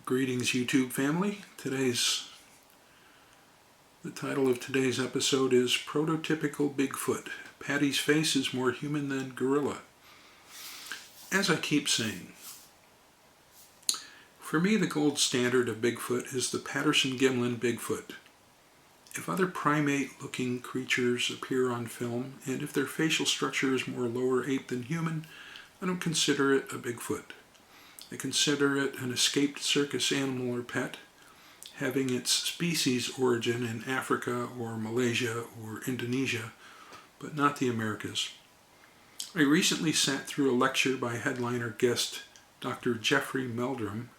Greetings, YouTube family. The title of today's episode is Prototypical Bigfoot. Patty's face is more human than gorilla. As I keep saying, for me the gold standard of Bigfoot is the Patterson-Gimlin Bigfoot. If other primate-looking creatures appear on film, and if their facial structure is more lower ape than human, I don't consider it a Bigfoot. I consider it an escaped circus animal or pet, having its species origin in Africa or Malaysia or Indonesia, but not the Americas. I recently sat through a lecture by headliner guest Dr. Jeffrey Meldrum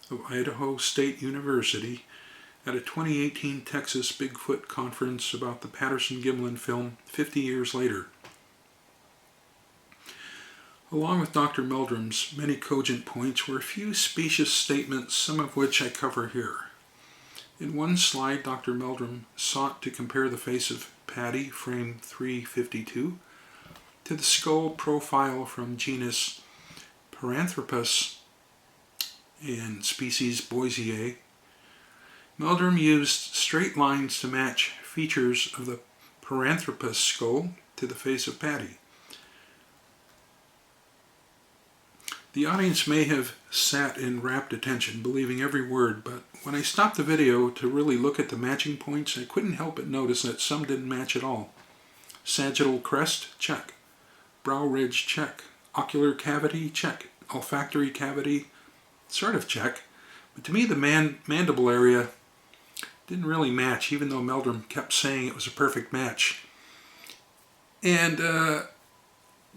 of Idaho State University at a 2018 Texas Bigfoot conference about the Patterson-Gimlin film 50 years later. Along with Dr. Meldrum's many cogent points were a few specious statements, some of which I cover here. In one slide, Dr. Meldrum sought to compare the face of Patty, frame 352, to the skull profile from genus Paranthropus and species Boisier. Meldrum used straight lines to match features of the Paranthropus skull to the face of Patty. The audience may have sat in rapt attention, believing every word, but when I stopped the video to really look at the matching points, I couldn't help but notice that some didn't match at all. Sagittal crest, check. Brow ridge, check. Ocular cavity, check. Olfactory cavity, sort of check. But to me, the mandible area didn't really match, even though Meldrum kept saying it was a perfect match. And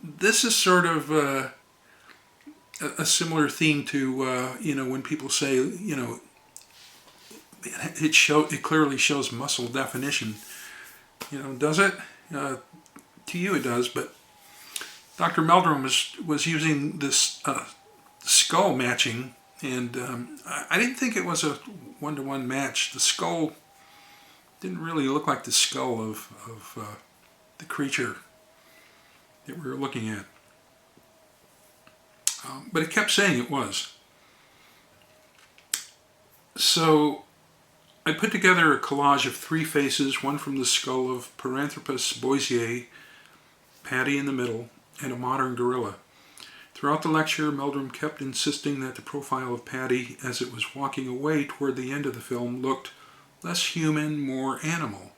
this is sort of a similar theme to, when people say, it clearly shows muscle definition. Does it? To you it does, but Dr. Meldrum was using this skull matching, and I didn't think it was a one-to-one match. The skull didn't really look like the skull of the creature that we were looking at. But it kept saying it was. So I put together a collage of three faces, one from the skull of Paranthropus boisier, Patty in the middle, and a modern gorilla. Throughout the lecture, Meldrum kept insisting that the profile of Patty, as it was walking away toward the end of the film, looked less human, more animal.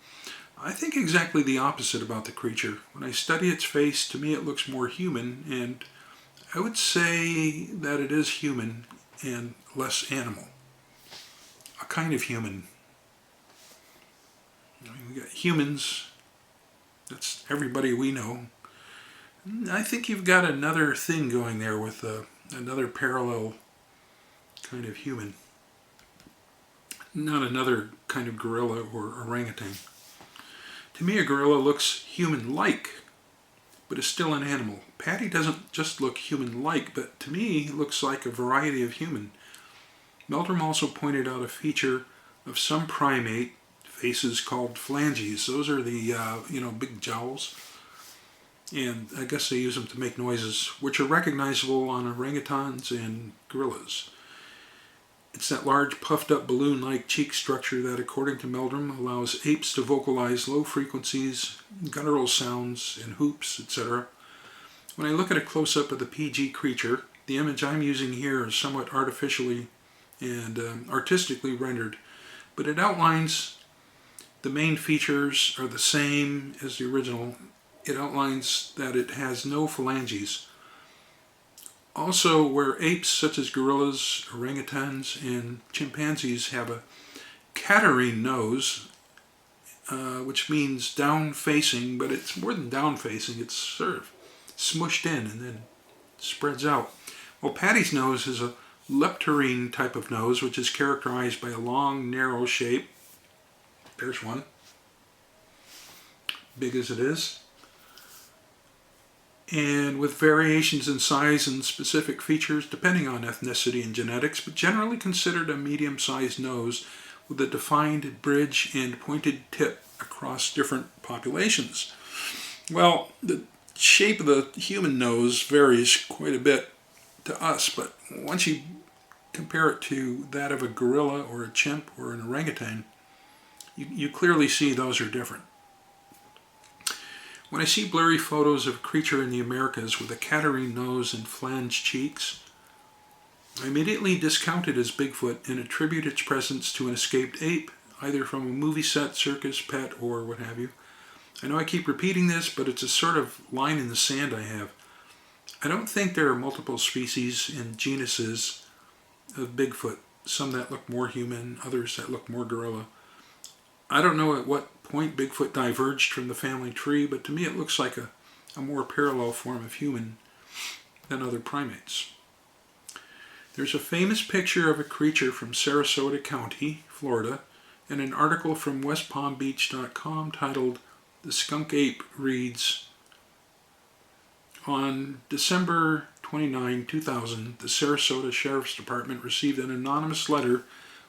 I think exactly the opposite about the creature. When I study its face, to me it looks more human, and I would say that it is human and less animal. A kind of human. We got humans, that's everybody we know. I think you've got another thing going there with another parallel kind of human. Not another kind of gorilla or orangutan. To me, a gorilla looks human-like, but is still an animal. Patty doesn't just look human-like, but to me looks like a variety of human. Meldrum also pointed out a feature of some primate faces called phalanges. Those are the big jowls, and I guess they use them to make noises, which are recognizable on orangutans and gorillas. It's that large puffed-up balloon-like cheek structure that, according to Meldrum, allows apes to vocalize low frequencies, guttural sounds, and whoops, etc. When I look at a close-up of the PG creature, the image I'm using here is somewhat artificially and artistically rendered, but it outlines the main features are the same as the original. It outlines that it has no phalanges. Also, where apes such as gorillas, orangutans, and chimpanzees have a catarrhine nose, which means down-facing, but it's more than down-facing, it's sort of smushed in and then spreads out. Well, Patty's nose is a leptarine type of nose, which is characterized by a long, narrow shape. There's one, big as it is, and with variations in size and specific features depending on ethnicity and genetics, but generally considered a medium-sized nose with a defined bridge and pointed tip across different populations. Well, the shape of the human nose varies quite a bit to us, but once you compare it to that of a gorilla or a chimp or an orangutan, you clearly see those are different. When I see blurry photos of a creature in the Americas with a Catarrhine nose and flanged cheeks, I immediately discount it as Bigfoot and attribute its presence to an escaped ape, either from a movie set, circus, pet, or what have you. I know I keep repeating this, but it's a sort of line in the sand I have. I don't think there are multiple species and genuses of Bigfoot, some that look more human, others that look more gorilla. I don't know at what point Bigfoot diverged from the family tree, but to me it looks like a more parallel form of human than other primates. There's a famous picture of a creature from Sarasota County, Florida, and an article from westpalmbeach.com titled "The Skunk Ape" reads, on December 29, 2000, the Sarasota Sheriff's Department received an anonymous letter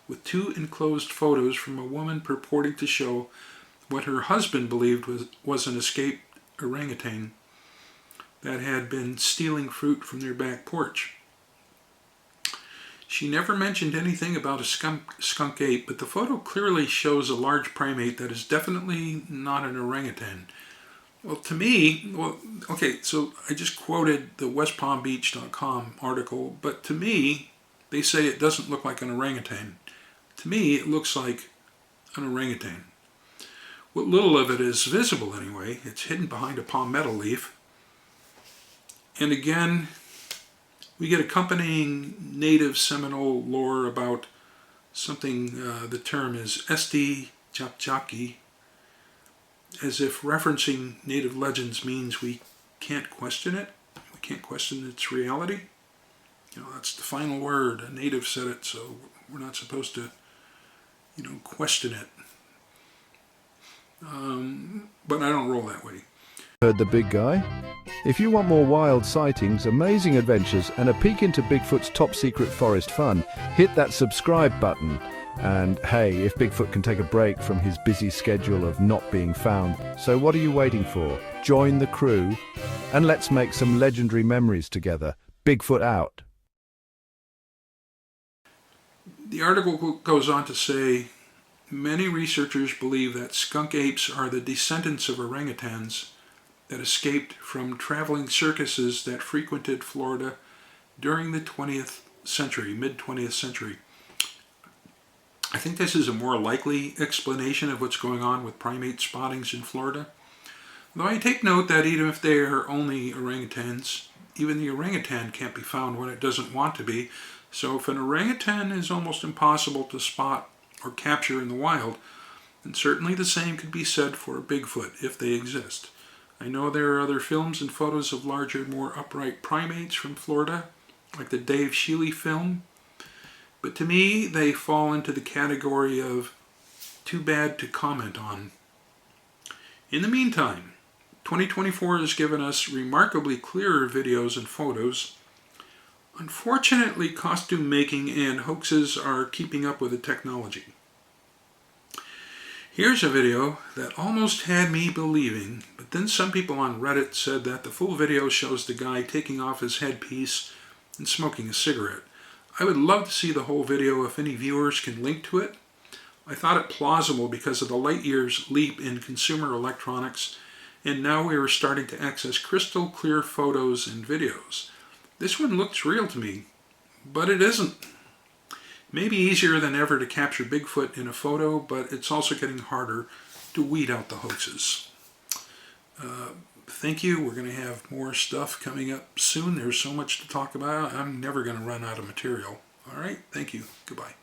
with 2 enclosed photos from a woman purporting to show what her husband believed was an escaped orangutan that had been stealing fruit from their back porch. She never mentioned anything about a skunk ape, but the photo clearly shows a large primate that is definitely not an orangutan. Well, to me, okay, so I just quoted the westpalmbeach.com article, but to me, they say it doesn't look like an orangutan. To me, it looks like an orangutan. What little of it is visible anyway, it's hidden behind a palmetto leaf. And again, we get accompanying native Seminole lore about something, the term is Esti Chapchaki, as if referencing native legends means we can't question it, we can't question its reality. That's the final word. A native said it, so we're not supposed to, question it. But I don't roll that way. Heard the big guy? If you want more wild sightings, amazing adventures, and a peek into Bigfoot's top secret forest fun, hit that subscribe button. And hey, if Bigfoot can take a break from his busy schedule of not being found, so what are you waiting for? Join the crew, and let's make some legendary memories together. Bigfoot out. The article goes on to say, many researchers believe that skunk apes are the descendants of orangutans that escaped from traveling circuses that frequented Florida during the 20th century, mid-20th century. I think this is a more likely explanation of what's going on with primate spottings in Florida. Though I take note that even if they are only orangutans, even the orangutan can't be found when it doesn't want to be. So if an orangutan is almost impossible to spot or capture in the wild, then certainly the same could be said for a Bigfoot if they exist. I know there are other films and photos of larger, more upright primates from Florida, like the Dave Shealy film, but to me they fall into the category of too bad to comment on. In the meantime, 2024 has given us remarkably clearer videos and photos. Unfortunately, costume making and hoaxes are keeping up with the technology. Here's a video that almost had me believing, but then some people on Reddit said that the full video shows the guy taking off his headpiece and smoking a cigarette. I would love to see the whole video if any viewers can link to it. I thought it plausible because of the light years leap in consumer electronics, and now we are starting to access crystal clear photos and videos. This one looks real to me, but it isn't. Maybe easier than ever to capture Bigfoot in a photo, but it's also getting harder to weed out the hoaxes. Thank you. We're going to have more stuff coming up soon. There's so much to talk about. I'm never going to run out of material. All right. Thank you. Goodbye.